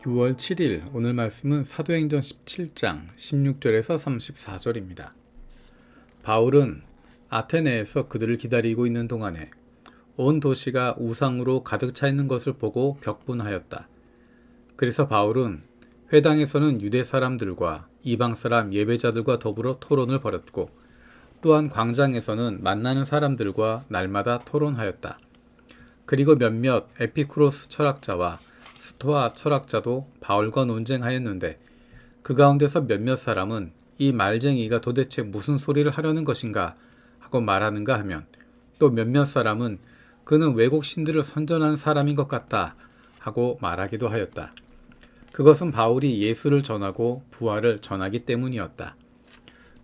6월 7일 오늘 말씀은 사도행전 17장 16절에서 34절입니다. 바울은 아테네에서 그들을 기다리고 있는 동안에 온 도시가 우상으로 가득 차 있는 것을 보고 격분하였다. 그래서 바울은 회당에서는 유대 사람들과 이방 사람 예배자들과 더불어 토론을 벌였고, 또한 광장에서는 만나는 사람들과 날마다 토론하였다. 그리고 몇몇 에피쿠로스 철학자와 스토아 철학자도 바울과 논쟁하였는데, 그 가운데서 몇몇 사람은 이 말쟁이가 도대체 무슨 소리를 하려는 것인가 하고 말하는가 하면, 또 몇몇 사람은 그는 외국 신들을 선전한 사람인 것 같다 하고 말하기도 하였다. 그것은 바울이 예수를 전하고 부활을 전하기 때문이었다.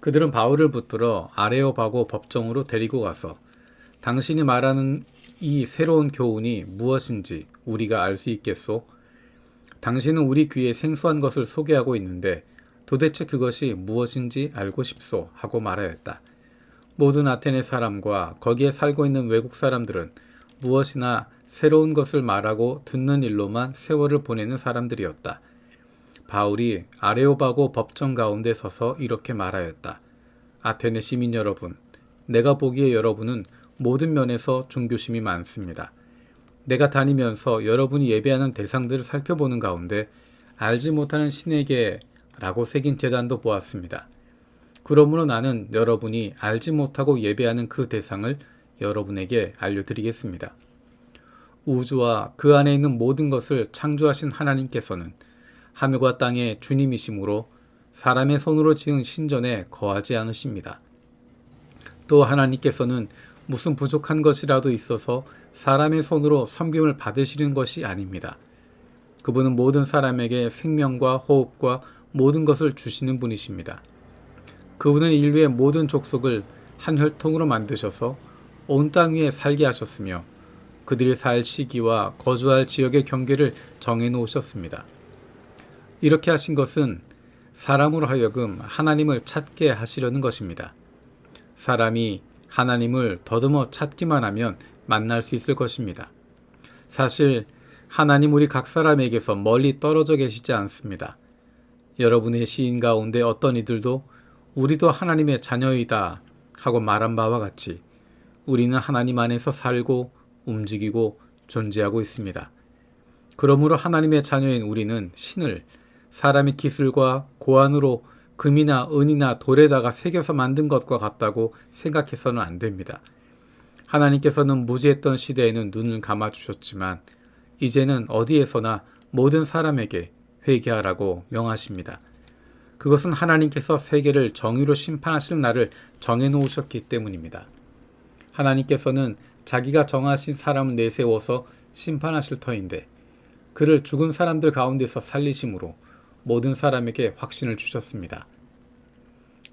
그들은 바울을 붙들어 아레오바고 법정으로 데리고 가서 당신이 말하는 이 새로운 교훈이 무엇인지 우리가 알 수 있겠소? 당신은 우리 귀에 생소한 것을 소개하고 있는데 도대체 그것이 무엇인지 알고 싶소? 하고 말하였다. 모든 아테네 사람과 거기에 살고 있는 외국 사람들은 무엇이나 새로운 것을 말하고 듣는 일로만 세월을 보내는 사람들이었다. 바울이 아레오바고 법정 가운데 서서 이렇게 말하였다. 아테네 시민 여러분, 내가 보기에 여러분은 모든 면에서 종교심이 많습니다. 내가 다니면서 여러분이 예배하는 대상들을 살펴보는 가운데 알지 못하는 신에게라고 새긴 제단도 보았습니다. 그러므로 나는 여러분이 알지 못하고 예배하는 그 대상을 여러분에게 알려드리겠습니다. 우주와 그 안에 있는 모든 것을 창조하신 하나님께서는 하늘과 땅의 주님이시므로 사람의 손으로 지은 신전에 거하지 않으십니다. 또 하나님께서는 무슨 부족한 것이라도 있어서 사람의 손으로 섬김을 받으시는 것이 아닙니다. 그분은 모든 사람에게 생명과 호흡과 모든 것을 주시는 분이십니다. 그분은 인류의 모든 족속을 한 혈통으로 만드셔서 온 땅 위에 살게 하셨으며 그들이 살 시기와 거주할 지역의 경계를 정해 놓으셨습니다. 이렇게 하신 것은 사람으로 하여금 하나님을 찾게 하시려는 것입니다. 사람이 하나님을 더듬어 찾기만 하면 만날 수 있을 것입니다. 사실 하나님 우리 각 사람에게서 멀리 떨어져 계시지 않습니다. 여러분의 시인 가운데 어떤 이들도 우리도 하나님의 자녀이다 하고 말한 바와 같이 우리는 하나님 안에서 살고 움직이고 존재하고 있습니다. 그러므로 하나님의 자녀인 우리는 신을 사람의 기술과 고안으로 금이나 은이나 돌에다가 새겨서 만든 것과 같다고 생각해서는 안 됩니다. 하나님께서는 무지했던 시대에는 눈을 감아주셨지만 이제는 어디에서나 모든 사람에게 회개하라고 명하십니다. 그것은 하나님께서 세계를 정의로 심판하실 날을 정해놓으셨기 때문입니다. 하나님께서는 자기가 정하신 사람을 내세워서 심판하실 터인데 그를 죽은 사람들 가운데서 살리심으로 모든 사람에게 확신을 주셨습니다.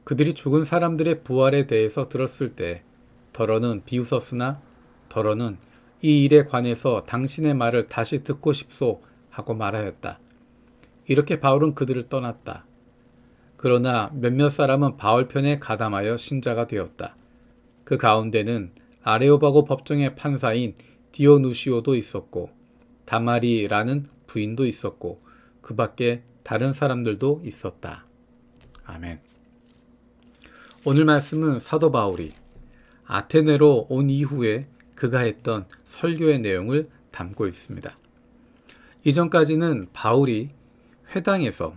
그들이 죽은 사람들의 부활에 대해서 들었을 때 더러는 비웃었으나 더러는 이 일에 관해서 당신의 말을 다시 듣고 싶소 하고 말하였다. 이렇게 바울은 그들을 떠났다. 그러나 몇몇 사람은 바울 편에 가담하여 신자가 되었다. 그 가운데는 아레오바고 법정의 판사인 디오누시오도 있었고 다마리라는 부인도 있었고 그 밖에 다른 사람들도 있었다. 아멘. 오늘 말씀은 사도 바울이 아테네로 온 이후에 그가 했던 설교의 내용을 담고 있습니다. 이전까지는 바울이 회당에서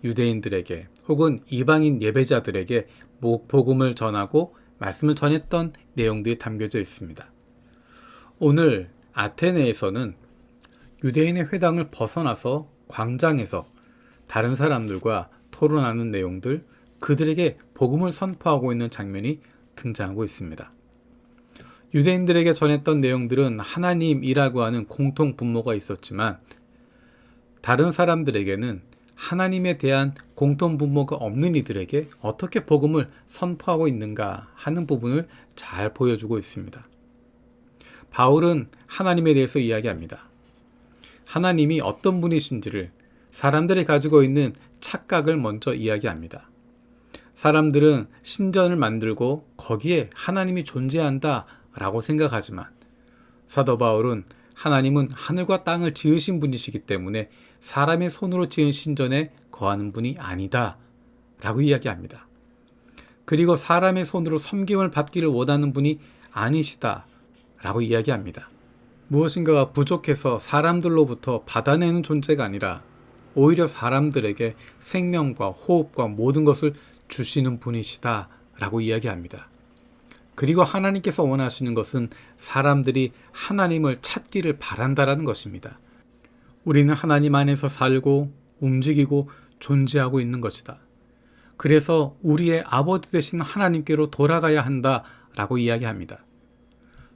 유대인들에게 혹은 이방인 예배자들에게 복음을 전하고 말씀을 전했던 내용들이 담겨져 있습니다. 오늘 아테네에서는 유대인의 회당을 벗어나서 광장에서 다른 사람들과 토론하는 내용들, 그들에게 복음을 선포하고 있는 장면이 등장하고 있습니다. 유대인들에게 전했던 내용들은 하나님이라고 하는 공통 분모가 있었지만 다른 사람들에게는 하나님에 대한 공통 분모가 없는 이들에게 어떻게 복음을 선포하고 있는가 하는 부분을 잘 보여주고 있습니다. 바울은 하나님에 대해서 이야기합니다. 하나님이 어떤 분이신지를 사람들이 가지고 있는 착각을 먼저 이야기합니다. 사람들은 신전을 만들고 거기에 하나님이 존재한다 라고 생각하지만 사도 바울은 하나님은 하늘과 땅을 지으신 분이시기 때문에 사람의 손으로 지은 신전에 거하는 분이 아니다 라고 이야기합니다. 그리고 사람의 손으로 섬김을 받기를 원하는 분이 아니시다 라고 이야기합니다. 무엇인가가 부족해서 사람들로부터 받아내는 존재가 아니라 오히려 사람들에게 생명과 호흡과 모든 것을 주시는 분이시다 라고 이야기합니다. 그리고 하나님께서 원하시는 것은 사람들이 하나님을 찾기를 바란다라는 것입니다. 우리는 하나님 안에서 살고 움직이고 존재하고 있는 것이다. 그래서 우리의 아버지 되신 하나님께로 돌아가야 한다라고 이야기합니다.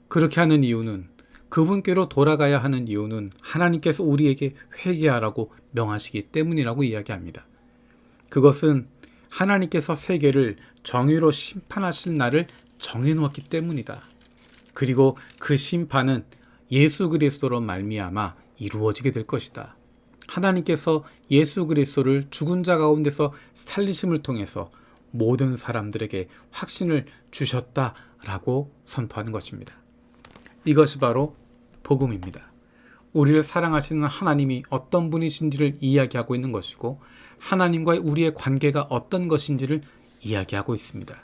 그렇게 하는 이유는, 그분께로 돌아가야 하는 이유는 하나님께서 우리에게 회개하라고 명하시기 때문이라고 이야기합니다. 그것은 하나님께서 세계를 정의로 심판하실 날을 정해놓았기 때문이다. 그리고 그 심판은 예수 그리스도로 말미암아 이루어지게 될 것이다. 하나님께서 예수 그리스도를 죽은 자 가운데서 살리심을 통해서 모든 사람들에게 확신을 주셨다라고 선포하는 것입니다. 이것이 바로 복음입니다. 우리를 사랑하시는 하나님이 어떤 분이신지를 이야기하고 있는 것이고, 하나님과의 우리의 관계가 어떤 것인지를 이야기하고 있습니다.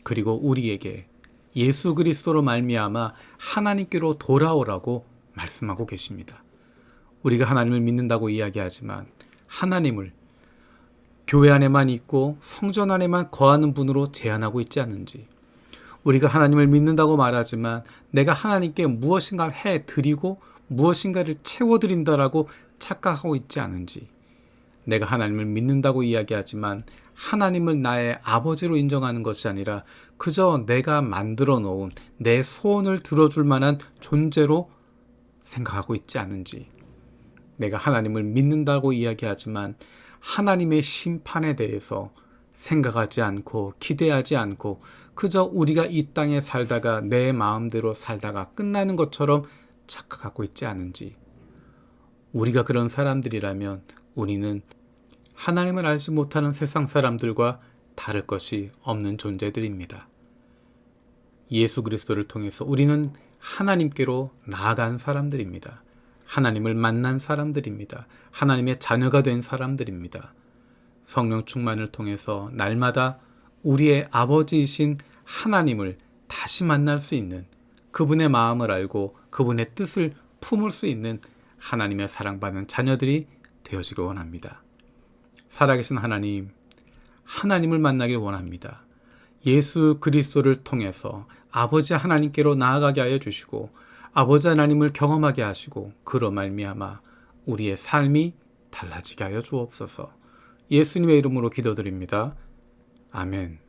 그리고 우리에게 예수 그리스도로 말미암아 하나님께로 돌아오라고 말씀하고 계십니다. 우리가 하나님을 믿는다고 이야기하지만 하나님을 교회 안에만 있고 성전 안에만 거하는 분으로 제한하고 있지 않은지, 우리가 하나님을 믿는다고 말하지만 내가 하나님께 무엇인가를 해드리고 무엇인가를 채워드린다라고 착각하고 있지 않은지, 내가 하나님을 믿는다고 이야기하지만 하나님을 나의 아버지로 인정하는 것이 아니라 그저 내가 만들어 놓은 내 소원을 들어줄 만한 존재로 생각하고 있지 않은지, 내가 하나님을 믿는다고 이야기하지만 하나님의 심판에 대해서 생각하지 않고 기대하지 않고 그저 우리가 이 땅에 살다가 내 마음대로 살다가 끝나는 것처럼 착각하고 있지 않은지, 우리가 그런 사람들이라면 우리는 하나님을 알지 못하는 세상 사람들과 다를 것이 없는 존재들입니다. 예수 그리스도를 통해서 우리는 하나님께로 나아간 사람들입니다. 하나님을 만난 사람들입니다. 하나님의 자녀가 된 사람들입니다. 성령 충만을 통해서 날마다 우리의 아버지이신 하나님을 다시 만날 수 있는, 그분의 마음을 알고 그분의 뜻을 품을 수 있는 하나님의 사랑받는 자녀들이 되어지길 원합니다. 살아계신 하나님, 하나님을 만나길 원합니다. 예수 그리스도를 통해서 아버지 하나님께로 나아가게 하여 주시고 아버지 하나님을 경험하게 하시고 그로 말미암아 우리의 삶이 달라지게 하여 주옵소서. 예수님의 이름으로 기도드립니다. 아멘.